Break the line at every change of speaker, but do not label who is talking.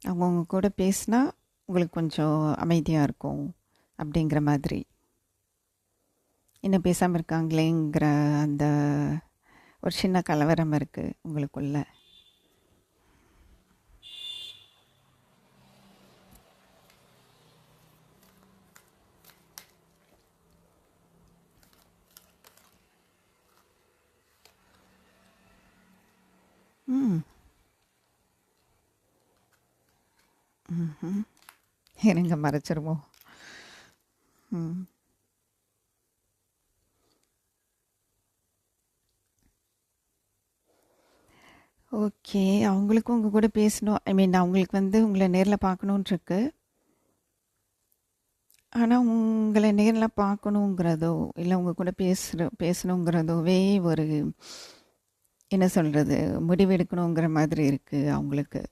அவங்க உங்க கூட பேசினா உங்களுக்கு கொஞ்சம் அமைதியாக இருக்கும் அப்படிங்கிற மாதிரி. இன்னும் பேசாமல் இருக்காங்களேங்கிற அந்த ஒரு சின்ன கலவரம் இருக்குது உங்களுக்குள்ள. ம். ம்ஹ்ம். இருங்க மறைச்சிருவோம். ம். ஓகே. அவங்களுக்கும் உங்க கூட பேசணும். ஐ மீன் அவங்களுக்கு வந்து உங்களை நேரில் பார்க்கணுன்ட்டு இருக்கு. ஆனால் உங்களை நேரில் பார்க்கணுங்கிறதோ இல்லை உங்க கூட பேசணுங்கிறதோவே ஒரு என்ன சொல்கிறது முடிவெடுக்கணுங்கிற மாதிரி இருக்குது அவங்களுக்கு.